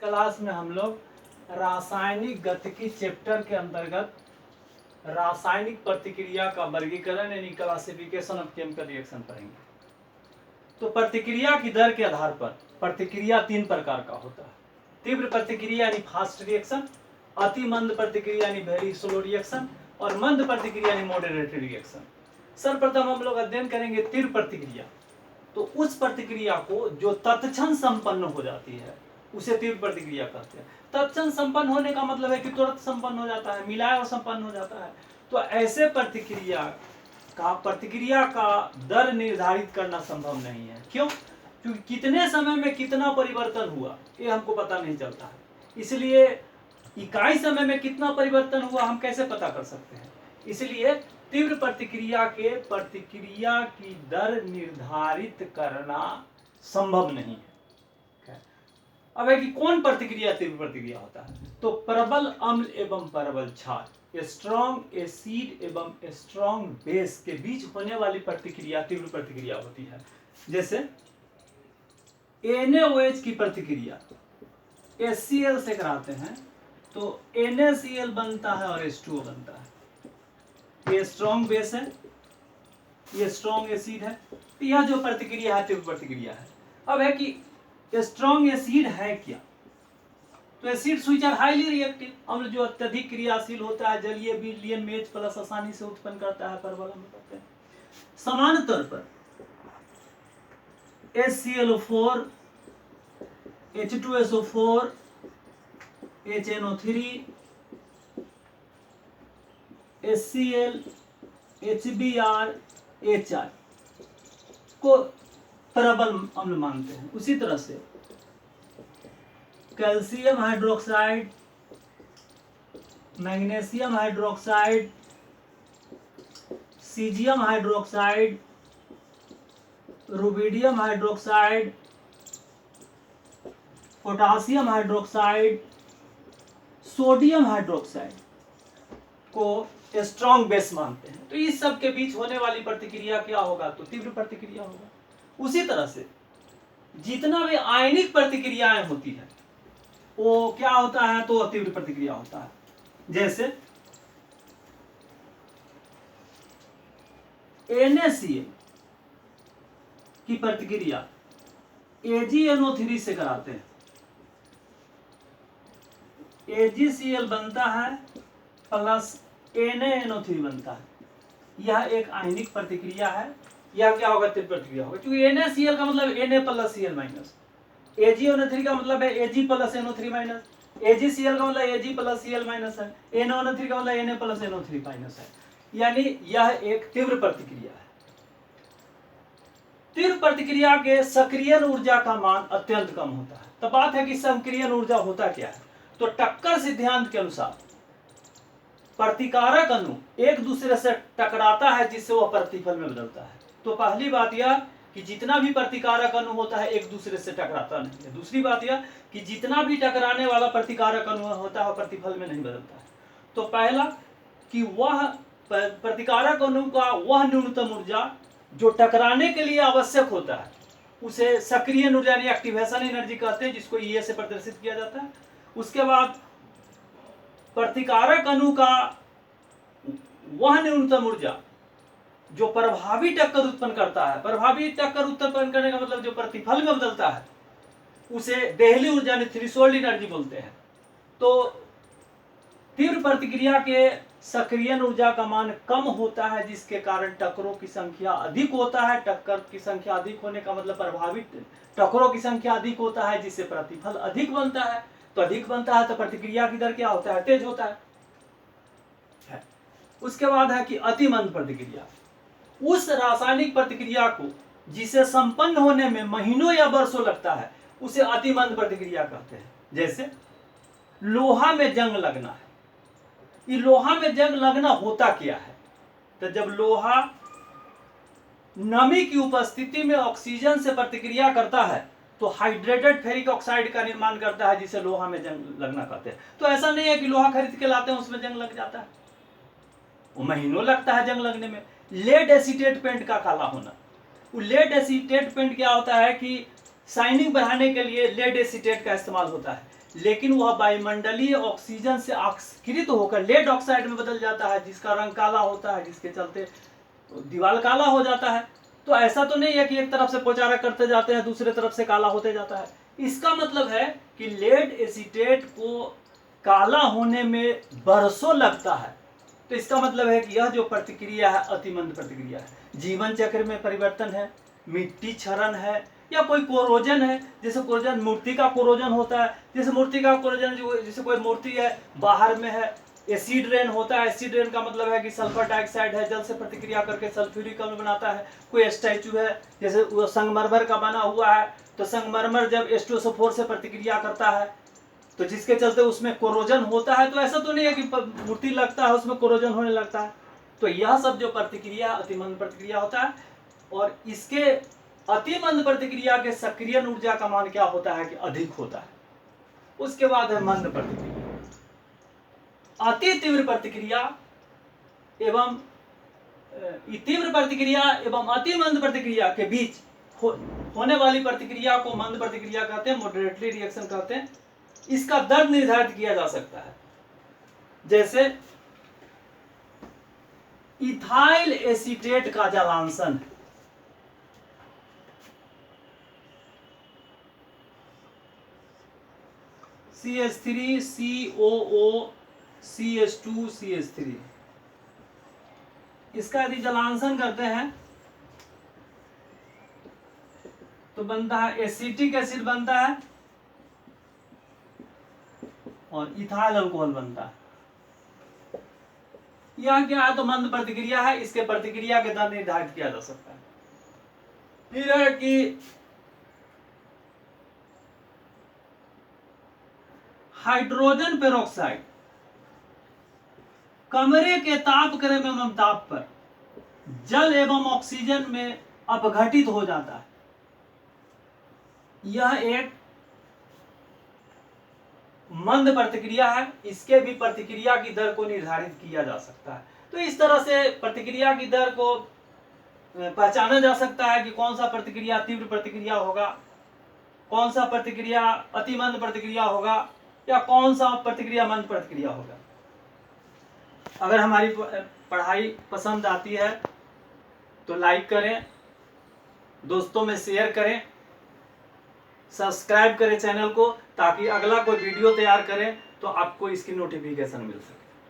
Class में हम लोग रासायनिक गतिकी चैप्टर के अंतर्गत रासायनिक प्रतिक्रिया का वर्गीकरण यानी क्लासिफिकेशन ऑफ केमिकल रिएक्शन पढ़ेंगे। तो प्रतिक्रिया की दर के आधार पर प्रतिक्रिया तीन प्रकार का होता है। तीव्र प्रतिक्रिया यानी फास्ट रिएक्शन, अति मंद प्रतिक्रिया यानी वेरी स्लो रिएक्शन और मंद प्रतिक्रिया यानी मॉडरेट रिएक्शन। सर्वप्रथम हम लोग अध्ययन करेंगे तीव्र प्रतिक्रिया। तो उस प्रतिक्रिया को जो तत्क्षण संपन्न हो जाती है उसे तीव्र प्रतिक्रिया कहते हैं। तत्क्षण संपन्न होने का मतलब है कि तुरंत संपन्न हो जाता है, मिलाया और संपन्न हो जाता है। तो ऐसे प्रतिक्रिया का दर निर्धारित करना संभव नहीं है। क्यों? क्योंकि कितने समय में कितना परिवर्तन हुआ ये हमको पता नहीं चलता है। इसलिए इकाई समय में कितना परिवर्तन हुआ हम कैसे पता कर सकते हैं। इसलिए तीव्र प्रतिक्रिया की दर निर्धारित करना संभव नहीं है। अब है कि कौन प्रतिक्रिया तीव्र प्रतिक्रिया होता है। तो प्रबल अम्ल एवं प्रबल क्षार, स्ट्रॉन्ग एसिड एवं स्ट्रॉन्ग बेस के बीच होने वाली प्रतिक्रिया तीव्र प्रतिक्रिया होती है। जैसे NaOH की प्रतिक्रिया HCl से कराते हैं तो NaCl बनता है और H2O बनता है। ये स्ट्रॉन्ग बेस है, ये स्ट्रॉन्ग एसिड है। तो यह जो प्रतिक्रिया है तीव्र प्रतिक्रिया है। अब है कि स्ट्रॉन्ग एसिड है क्या। तो acid switch are highly reactive, अम्ल जो अत्यधिक क्रियाशील होता है, जलीय विलयन में H+ आसानी से उत्पन्न करता है, प्रबल अम्ल कहते हैं। समान तौर पर HClO4, H2SO4, HNO3, HCl, HBr, HR को प्रबल अम्ल मानते हैं। उसी तरह से calcium hydroxide, magnesium hydroxide, caesium hydroxide, rubidium hydroxide, potassium hydroxide, sodium hydroxide को स्ट्रॉन्ग बेस मानते हैं। तो इस सब के बीच होने वाली प्रतिक्रिया क्या होगा? तो तीव्र प्रतिक्रिया होगा। उसी तरह से जितना भी आयनिक प्रतिक्रियाएं होती है वो क्या होता है? तो तीव्र प्रतिक्रिया होता है। जैसे NaCl की प्रतिक्रिया AgNO3 से कराते हैं। AgCl बनता है प्लस NaNO3 बनता है। यह एक आयनिक प्रतिक्रिया है। यह क्या होगा? तीव्र प्रतिक्रिया होगा। क्योंकि NaCl का मतलब Na+Cl-, AgNO3 का मतलब है Ag+NO3-, AgCl का मतलब Ag+Cl- है, NaNO3 का मतलब Na+NO3- है। यानी यह एक तीव्र प्रतिक्रिया है। तीव्र प्रतिक्रिया के सक्रियण ऊर्जा का मान अत्यंत कम होता है। तो बात है कि सक्रियण ऊर्जा होता क्या है। तो टक्कर सिद्धांत के अनुसार प्रतिकारक अणु एक दूसरे से टकराता है जिससे वह प्रतिफल में बदलता है। तो पहली बात यह कि जितना भी प्रतिकारक अणु होता है एक दूसरे से टकराता नहीं है। दूसरी बात यह कि जितना भी टकराने वाला प्रतिकारक अणु होता है प्रतिफल में नहीं बदलता है। तो पहला कि वह प्रतिकारक अणु का वह न्यूनतम ऊर्जा जो टकराने के लिए आवश्यक होता है उसे सक्रिय ऊर्जा यानी एक्टिवेशन एनर्जी कहते हैं, जिसको E से प्रदर्शित किया जाता है। उसके बाद प्रतिकारक अणु का वह न्यूनतम ऊर्जा जो प्रभावी टक्कर उत्पन्न करता है, प्रभावी टक्कर उत्पन्न करने का मतलब जो प्रतिफल में बदलता है उसे देहली ऊर्जा यानी थ्रेशोल्ड एनर्जी बोलते हैं। तो तीव्र प्रतिक्रिया के सक्रियण ऊर्जा का मान कम होता है जिसके कारण टक्करों की संख्या अधिक होता है। टक्कर की संख्या अधिक होने का मतलब प्रभावित टक्करों की संख्या अधिक होता है जिससे प्रतिफल अधिक बनता है। तो अधिक बनता है तो प्रतिक्रिया की दर क्या होता है? तेज होता है। उसके बाद है कि अति मंद प्रतिक्रिया। उस रासायनिक प्रतिक्रिया को जिसे संपन्न होने में महीनों या वर्षों लगता है उसे अति मंद प्रतिक्रिया कहते हैं। जैसे लोहा में जंग लगना है। ये लोहा में जंग लगना होता क्या है? तो जब लोहा नमी की उपस्थिति में ऑक्सीजन से प्रतिक्रिया करता है तो हाइड्रेटेड फेरिक ऑक्साइड का निर्माण करता है जिसे लोहा में जंग लगना कहते हैं। तो ऐसा नहीं है कि लोहा खरीद के लाते हैं उसमें जंग लग जाता है, वो महीनों लगता है जंग लगने में। लेड एसीटेट पेंट का काला होना, वो लेड एसीटेट पेंट क्या होता है कि शाइनिंग बढ़ाने के लिए लेड एसीटेट का इस्तेमाल होता है, लेकिन वह वायुमंडलीय ऑक्सीजन से ऑक्सीकृत होकर लेड ऑक्साइड में बदल जाता है, जिसका रंग काला होता है, जिसके चलते दीवार काला हो जाता है। तो ऐसा तो नहीं है कि एक तरफ से पोचारा करते जाते हैं दूसरे तरफ से काला होते जाता है। इसका मतलब है कि लेड एसीटेट को काला होने में बरसों लगता है। तो इसका मतलब है कि यह जो प्रतिक्रिया है अतिमंद प्रतिक्रिया है। जीवन चक्र में परिवर्तन है, मिट्टी क्षरण है, या कोई कोरोजन है, जैसे कोरोजन मूर्ति का कोरोजन होता है, जैसे मूर्ति का कोरोजन जैसे कोई मूर्ति है बाहर में है, एसिड रेन होता है। एसिड रेन का मतलब है कि सल्फर डाइऑक्साइड है जल से प्रतिक्रिया करके सल्फ्यूरिक अम्ल बनाता है। कोई स्टैचू है जैसे वो संगमरमर का बना हुआ है, तो संगमरमर जब H2SO4 से प्रतिक्रिया करता है तो जिसके चलते उसमें कोरोजन होता है। तो ऐसा तो नहीं है कि मूर्ति लगता है उसमें कोरोजन होने लगता है। तो यह सब जो प्रतिक्रिया अतिमंद प्रतिक्रिया होता है, और इसके अतिमंद प्रतिक्रिया के सक्रियण ऊर्जा का मान क्या होता है कि अधिक होता है। उसके बाद है मंद प्रतिक्रिया। अति तीव्र प्रतिक्रिया एवं तीव्र प्रतिक्रिया एवं अति मंद प्रतिक्रिया के बीच होने वाली प्रतिक्रिया को मंद प्रतिक्रिया कहते हैं, मॉडरेटली रिएक्शन कहते हैं। इसका दर निर्धारित किया जा सकता है, जैसे इथाइल एसीटेट का जलांशन, CH3 COO CH2 CH3, इसका यदि जलांशन करते हैं तो बनता है एसिटिक एसिड बनता है और इथाइल अल्कोहल बनता है। यह क्या है, तो मंद प्रतिक्रिया है। इसके प्रतिक्रिया के दर निर्धारित किया जा सकता है। फिर है कि हाइड्रोजन पेरोक्साइड कमरे के तापक्रम एवं ताप पर जल एवं ऑक्सीजन में अपघटित हो जाता है। यह एक मंद प्रतिक्रिया है। इसके भी प्रतिक्रिया की दर को निर्धारित किया जा सकता है। तो इस तरह से प्रतिक्रिया की दर को पहचाना जा सकता है कि कौन सा प्रतिक्रिया तीव्र प्रतिक्रिया होगा, कौन सा प्रतिक्रिया अतिमंद प्रतिक्रिया होगा, या कौन सा प्रतिक्रिया मंद प्रतिक्रिया होगा। अगर हमारी पढ़ाई पसंद आती है तो लाइक करें, दोस्तों में शेयर करें, सब्सक्राइब करें चैनल को, ताकि अगला कोई वीडियो तैयार करें तो आपको इसकी नोटिफिकेशन मिल सके।